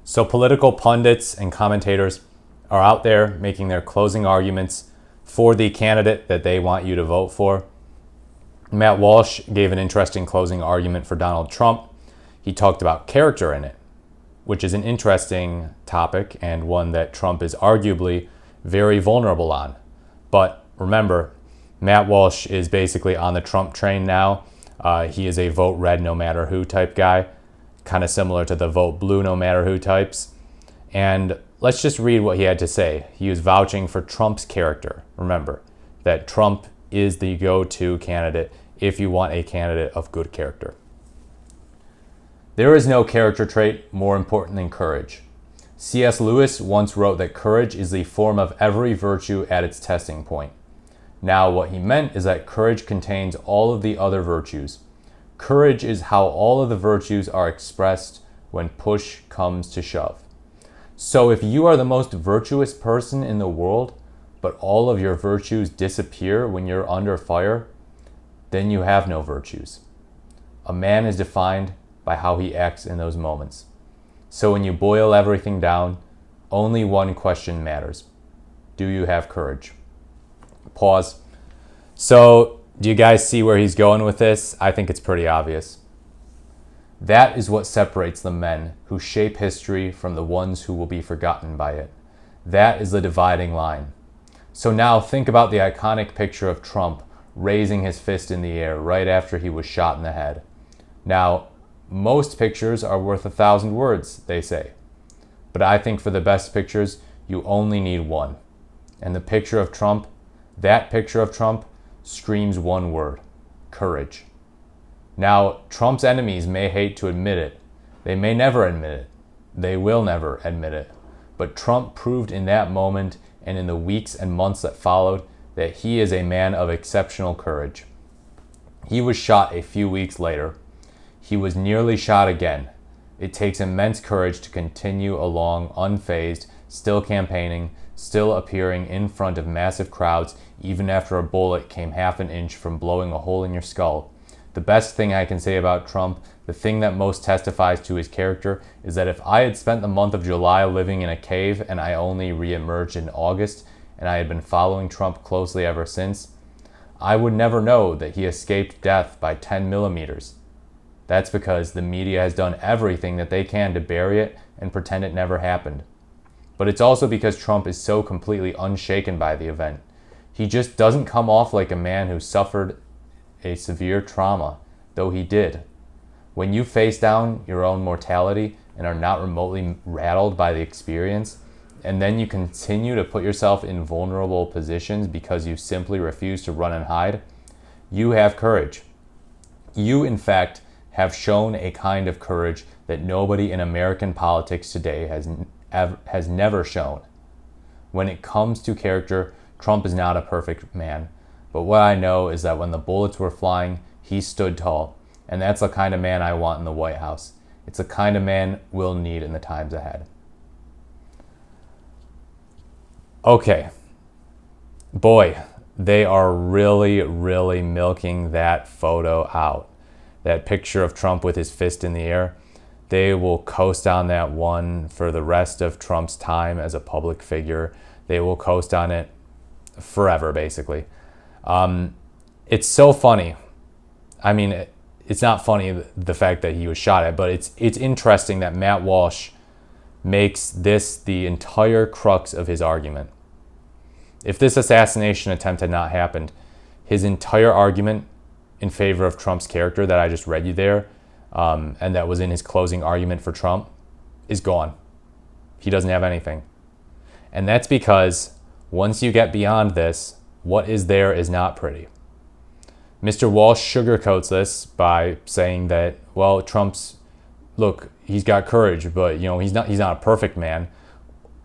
So political pundits and commentators are out there making their closing arguments for the candidate that they want you to vote for. Matt Walsh gave an interesting closing argument for Donald Trump. He talked about character in it, which is an interesting topic and one that Trump is arguably very vulnerable on. But remember, Matt Walsh is basically on the Trump train now. He is a vote red no matter who type guy, kind of similar to the vote blue no matter who types. And let's just read what he had to say. He was vouching for Trump's character. Remember that Trump is the go-to candidate if you want a candidate of good character. There is no character trait more important than courage. C.S. Lewis once wrote that courage is the form of every virtue at its testing point. Now, what he meant is that courage contains all of the other virtues. Courage is how all of the virtues are expressed when push comes to shove. So if you are the most virtuous person in the world, but all of your virtues disappear when you're under fire, then you have no virtues. A man is defined by how he acts in those moments. So when you boil everything down, only one question matters. Do you have courage? Pause. So, do you guys see where he's going with this? I think it's pretty obvious. That is what separates the men who shape history from the ones who will be forgotten by it. That is the dividing line. So now think about the iconic picture of Trump raising his fist in the air right after he was shot in the head. Now, most pictures are worth 1,000 words, they say. But I think for the best pictures, you only need one. And the picture of Trump, that picture of Trump, screams one word: courage. Now, Trump's enemies may hate to admit it. They may never admit it. They will never admit it. But Trump proved in that moment and in the weeks and months that followed that he is a man of exceptional courage. He was shot a few weeks later. He was nearly shot again. It takes immense courage to continue along unfazed, still campaigning, still appearing in front of massive crowds, even after a bullet came half an inch from blowing a hole in your skull. The best thing I can say about Trump, the thing that most testifies to his character, is that if I had spent the month of July living in a cave and I only re-emerged in August, and I had been following Trump closely ever since, I would never know that he escaped death by 10 millimeters. That's because the media has done everything that they can to bury it and pretend it never happened. But it's also because Trump is so completely unshaken by the event. He just doesn't come off like a man who suffered a severe trauma, though he did. When you face down your own mortality and are not remotely rattled by the experience, and then you continue to put yourself in vulnerable positions because you simply refuse to run and hide, you have courage. You, in fact, have shown a kind of courage that nobody in American politics today has never shown. When it comes to character, Trump is not a perfect man. But what I know is that when the bullets were flying, he stood tall. And that's the kind of man I want in the White House. It's the kind of man we'll need in the times ahead. Okay. Boy, they are really, really milking that photo out. That picture of Trump with his fist in the air. They will coast on that one for the rest of Trump's time as a public figure. They will coast on it forever, basically. It's so funny. I mean, it's not funny, the fact that he was shot at, but it's interesting that Matt Walsh makes this the entire crux of his argument. If this assassination attempt had not happened, his entire argument in favor of Trump's character that I just read you there, and that was in his closing argument for Trump, is gone. He doesn't have anything. And that's because once you get beyond this, what is there is not pretty. Mr. Walsh sugarcoats this by saying that, well, look, he's got courage, but he's not a perfect man.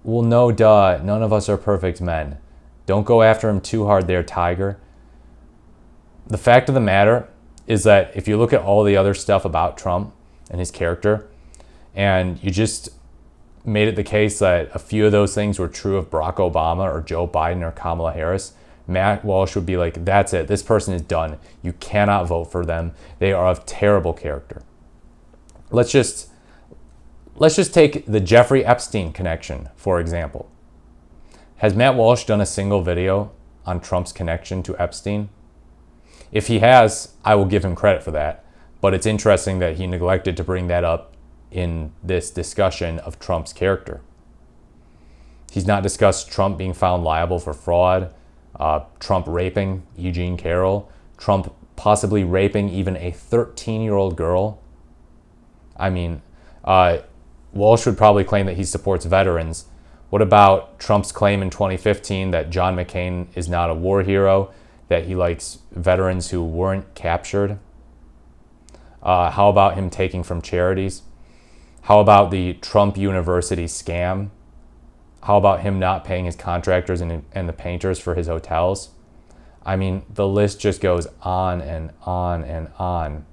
Well, no, duh, none of us are perfect men. Don't go after him too hard there, Tiger. The fact of the matter is that if you look at all the other stuff about Trump and his character, and you just made it the case that a few of those things were true of Barack Obama or Joe Biden or Kamala Harris, Matt Walsh would be like, that's it. This person is done. You cannot vote for them. They are of terrible character. Let's let's just take the Jeffrey Epstein connection, for example. Has Matt Walsh done a single video on Trump's connection to Epstein? If he has, I will give him credit for that. But it's interesting that he neglected to bring that up in this discussion of Trump's character. He's not discussed Trump being found liable for fraud, Trump raping Eugene Carroll, Trump possibly raping even a 13-year-old girl. I mean, Walsh would probably claim that he supports veterans. What about Trump's claim in 2015 that John McCain is not a war hero, that he likes veterans who weren't captured? How about him taking from charities? How about the Trump University scam? How about him not paying his contractors and the painters for his hotels? I mean, the list just goes on and on and on.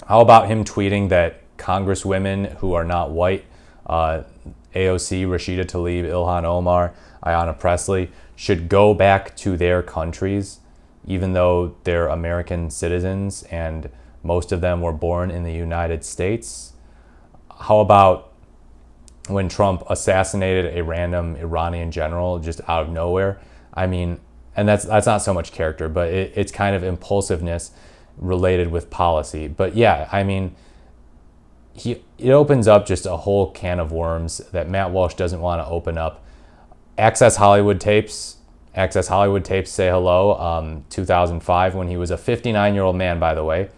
How about him tweeting that congresswomen who are not white, AOC, Rashida Tlaib, Ilhan Omar, Ayanna Pressley, should go back to their countries, even though they're American citizens and most of them were born in the United States? How about when Trump assassinated a random Iranian general just out of nowhere? I mean, and that's not so much character, but it's kind of impulsiveness related with policy. But yeah, I mean, it opens up just a whole can of worms that Matt Walsh doesn't want to open up. Access Hollywood tapes say hello. 2005, when he was a 59-year-old man, by the way.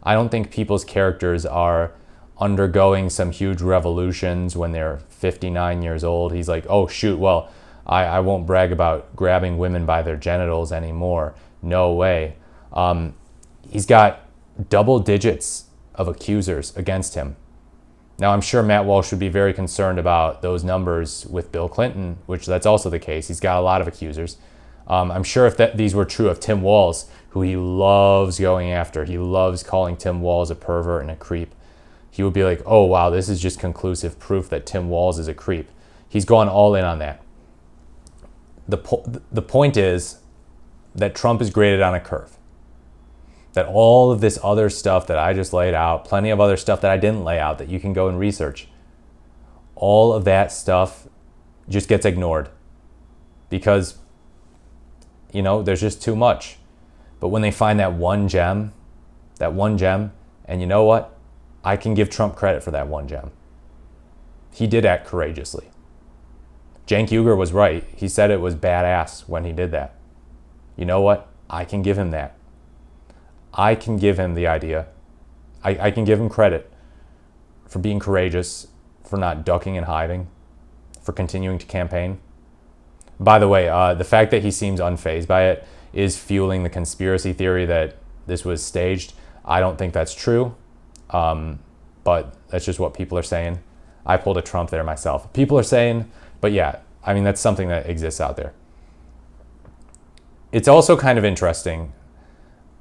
I don't think people's characters are undergoing some huge revolutions when they're 59 years old. He's like, oh shoot, well, I won't brag about grabbing women by their genitals anymore. No way. He's got double digits of accusers against him. Now, I'm sure Matt Walsh would be very concerned about those numbers with Bill Clinton, which that's also the case. He's got a lot of accusers. I'm sure if these were true of Tim Walz, who he loves going after, he loves calling Tim Walz a pervert and a creep, he would be like, oh, wow, this is just conclusive proof that Tim Walz is a creep. He's gone all in on that. The point is that Trump is graded on a curve. That all of this other stuff that I just laid out, plenty of other stuff that I didn't lay out that you can go and research, all of that stuff just gets ignored because, there's just too much. But when they find that one gem, and you know what? I can give Trump credit for that one gem. He did act courageously. Cenk Uygur was right. He said it was badass when he did that. You know what? I can give him that. I can give him the idea. I can give him credit for being courageous, for not ducking and hiding, for continuing to campaign. By the way, the fact that he seems unfazed by it is fueling the conspiracy theory that this was staged. I don't think that's true, but that's just what people are saying. I pulled a Trump there myself. People are saying, but yeah, I mean, that's something that exists out there. It's also kind of interesting.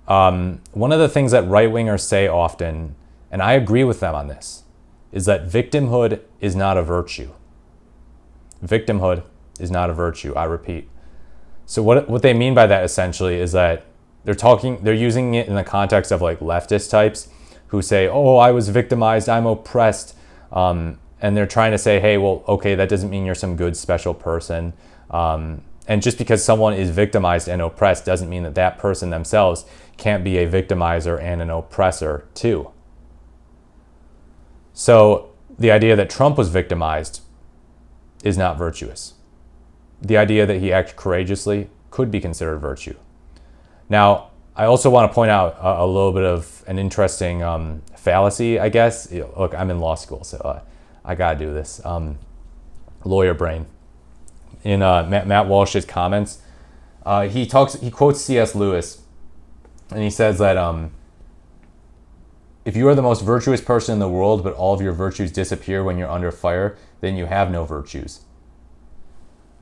One of the things that right-wingers say often, and I agree with them on this, is that victimhood is not a virtue. Victimhood is not a virtue, I repeat. So what they mean by that essentially is that they're using it in the context of like leftist types who say, oh, I was victimized, I'm oppressed. And they're trying to say, hey, well, okay, that doesn't mean you're some good special person. And just because someone is victimized and oppressed doesn't mean that that person themselves can't be a victimizer and an oppressor too. So the idea that Trump was victimized is not virtuous. The idea that he acted courageously could be considered virtue. Now, I also want to point out a little bit of an interesting fallacy, I guess. Look, I'm in law school, so I gotta do this. Lawyer brain. In Matt Walsh's comments, he quotes C.S. Lewis, and he says that if you are the most virtuous person in the world, but all of your virtues disappear when you're under fire, then you have no virtues.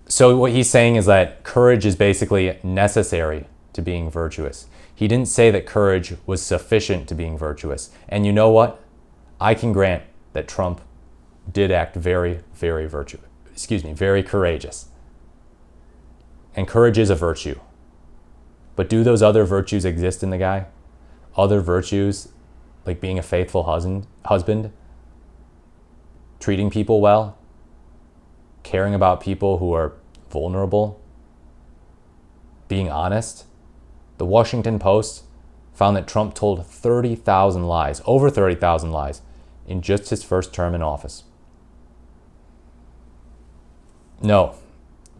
So what he's saying is that courage is basically necessary to being virtuous. He didn't say that courage was sufficient to being virtuous. And you know what? I can grant that Trump did act very, very very courageous. And courage is a virtue. But do those other virtues exist in the guy? Other virtues, like being a faithful husband? treating people well, caring about people who are vulnerable, being honest. The Washington Post found that Trump told 30,000 lies, over 30,000 lies, in just his first term in office. No,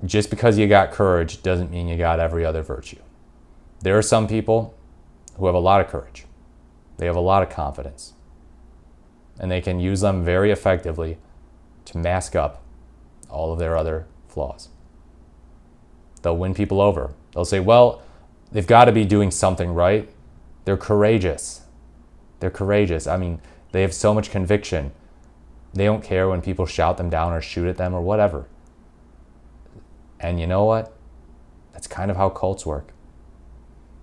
just because you got courage doesn't mean you got every other virtue. There are some people who have a lot of courage. They have a lot of confidence. And they can use them very effectively to mask up all of their other flaws. They'll win people over. They'll say, well, they've got to be doing something right. They're courageous. They're courageous. I mean, they have so much conviction. They don't care when people shout them down or shoot at them or whatever. And you know what? That's kind of how cults work.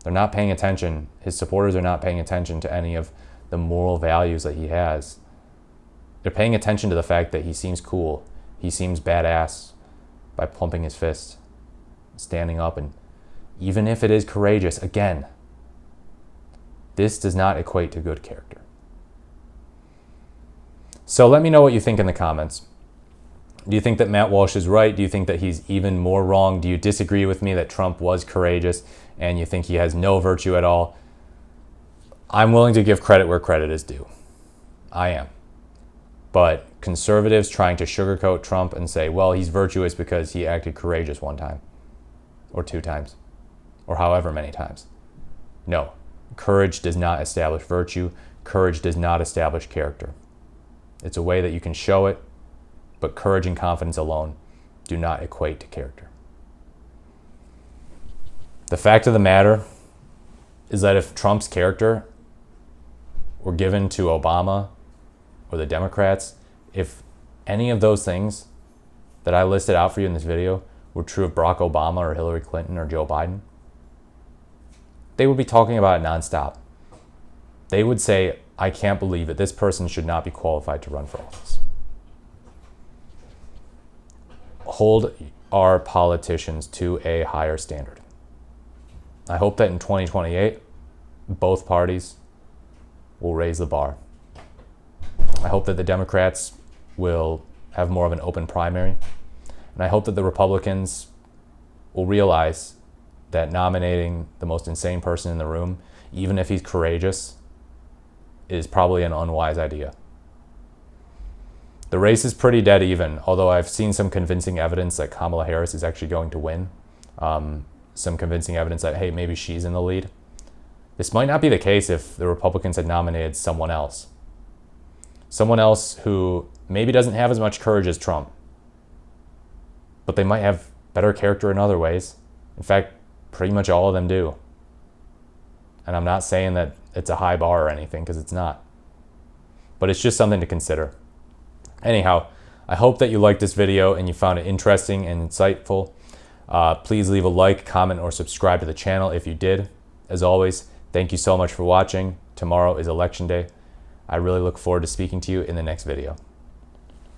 They're not paying attention. His supporters are not paying attention to any of the moral values that he has. They're paying attention to the fact that he seems cool. He seems badass by pumping his fist, standing up, and even if it is courageous, again, this does not equate to good character. So let me know what you think in the comments. Do you think that Matt Walsh is right? Do you think that he's even more wrong? Do you disagree with me that Trump was courageous and you think he has no virtue at all? I'm willing to give credit where credit is due. I am. But conservatives trying to sugarcoat Trump and say, well, he's virtuous because he acted courageous one time or two times or however many times. No, courage does not establish virtue. Courage does not establish character. It's a way that you can show it, but courage and confidence alone do not equate to character. The fact of the matter is that if Trump's character were given to Obama or the Democrats, if any of those things that I listed out for you in this video were true of Barack Obama or Hillary Clinton or Joe Biden, they would be talking about it nonstop. They would say, I can't believe it. This person should not be qualified to run for office. Hold our politicians to a higher standard. I hope that in 2028, both parties will raise the bar. I hope that the Democrats will have more of an open primary. And I hope that the Republicans will realize that nominating the most insane person in the room, even if he's courageous, is probably an unwise idea. The race is pretty dead even, although I've seen some convincing evidence that Kamala Harris is actually going to win. Some convincing evidence that, hey, maybe she's in the lead. This might not be the case if the Republicans had nominated someone else. Someone else who maybe doesn't have as much courage as Trump, but they might have better character in other ways. In fact, pretty much all of them do. And I'm not saying that it's a high bar or anything, because it's not. But it's just something to consider. Anyhow, I hope that you liked this video and you found it interesting and insightful. Please leave a like, comment, or subscribe to the channel if you did. As always, thank you so much for watching. Tomorrow is Election Day. I really look forward to speaking to you in the next video.